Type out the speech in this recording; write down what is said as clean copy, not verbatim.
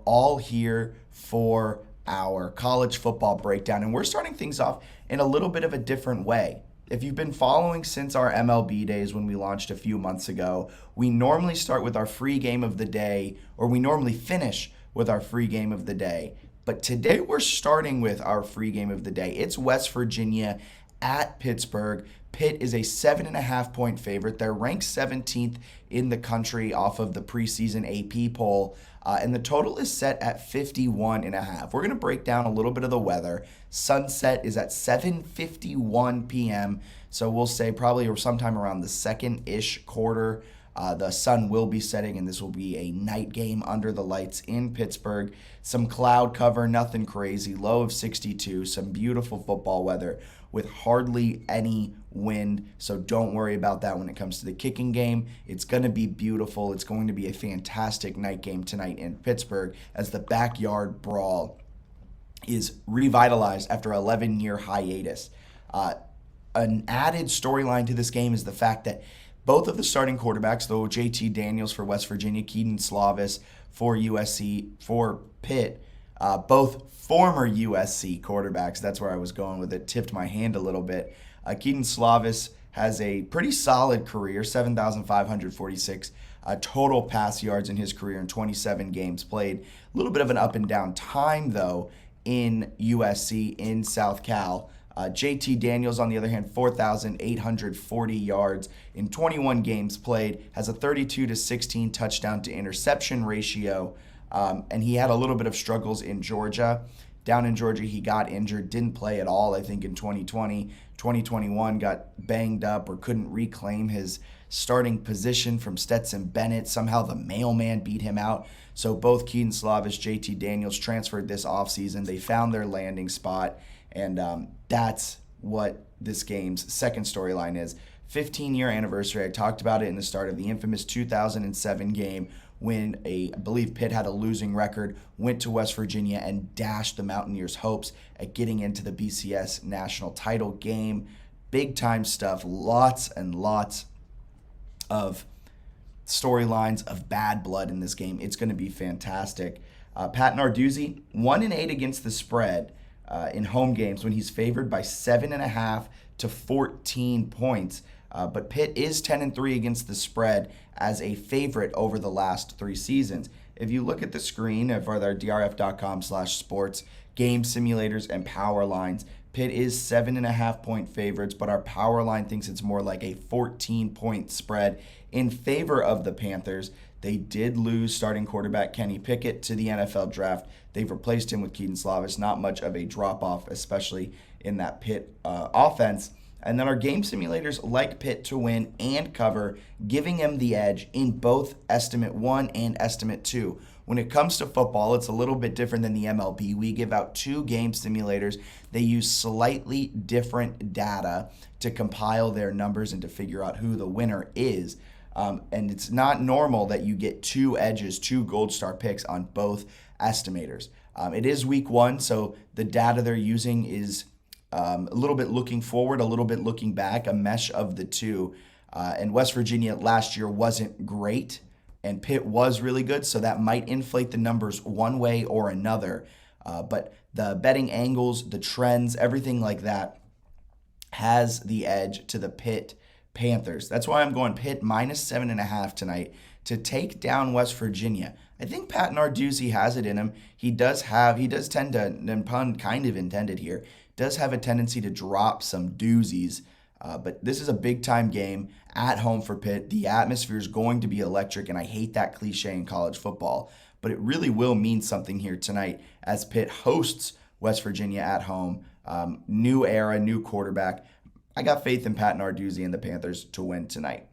all here for our college football breakdown. And we're starting things off in a little bit of a different way. If you've been following since our MLB days when we launched a few months ago, we normally start with our free game of the day, or we normally finish with our free game of the day. But today we're starting with our free game of the day. It's West Virginia at Pittsburgh. Pitt is a 7.5-point favorite. They're ranked 17th in the country off of the preseason AP poll. And the total is set at 51.5. We're going to break down a little bit of the weather. Sunset is at 7:51 p.m. So we'll say probably sometime around the second-ish quarter. The sun will be setting, and this will be a night game under the lights in Pittsburgh. Some cloud cover, nothing crazy. Low of 62. Some beautiful football weather with hardly any wind. So don't worry about that when it comes to the kicking game. It's going to be beautiful. It's going to be a fantastic night game tonight in Pittsburgh as the backyard brawl is revitalized after an 11-year hiatus. An added storyline to this game is the fact that both of the starting quarterbacks, though JT Daniels for West Virginia, Keaton Slovis for USC, for Pitt, both former USC quarterbacks. That's where I was going with it. Tipped my hand a little bit. Keaton Slovis has a pretty solid career, 7,546 total pass yards in his career in 27 games played. A little bit of an up and down time, though, in USC, in South Cal. JT Daniels, on the other hand, 4,840 yards in 21 games played, has a 32-16 touchdown to interception ratio, and he had a little bit of struggles in Georgia. Down in Georgia, he got injured, didn't play at all, I think, in 2020. 2021 got banged up or couldn't reclaim his starting position from Stetson Bennett. Somehow the mailman beat him out. So both Keaton Slovis, JT Daniels transferred this offseason. They found their landing spot. And that's what this game's second storyline is. 15-year anniversary. I talked about it in the start of the infamous 2007 game when I believe Pitt had a losing record, went to West Virginia and dashed the Mountaineers' hopes at getting into the BCS national title game. Big time stuff. Lots and lots of storylines of bad blood in this game. It's going to be fantastic. Pat Narduzzi, 1-8 against the spread in home games when he's favored by 7.5 to 14 points. But Pitt is 10-3 against the spread as a favorite over the last 3 seasons. If you look at the screen of our drf.com/sports, game simulators and power lines, Pitt is 7.5-point favorites, but our power line thinks it's more like a 14-point spread in favor of the Panthers. They did lose starting quarterback Kenny Pickett to the NFL draft. They've replaced him with Keaton Slovis. Not much of a drop-off, especially in that Pitt offense. And then our game simulators like Pitt to win and cover, giving them the edge in both Estimate 1 and Estimate 2. When it comes to football, it's a little bit different than the MLB. We give out 2 game simulators. They use slightly different data to compile their numbers and to figure out who the winner is. And it's not normal that you get 2 edges, 2 gold star picks on both estimators. It is week 1, so the data they're using is a little bit looking forward, a little bit looking back, a mesh of the two. And West Virginia last year wasn't great, and Pitt was really good, so that might inflate the numbers one way or another. But the betting angles, the trends, everything like that has the edge to the Pitt Panthers. That's why I'm going Pitt minus 7.5 tonight to take down West Virginia. I think Pat Narduzzi has it in him. He does tend to, and pun kind of intended here, does have a tendency to drop some doozies. But this is a big-time game at home for Pitt. The atmosphere is going to be electric, and I hate that cliche in college football. But it really will mean something here tonight as Pitt hosts West Virginia at home. New era, new quarterback. I got faith in Pat Narduzzi and the Panthers to win tonight.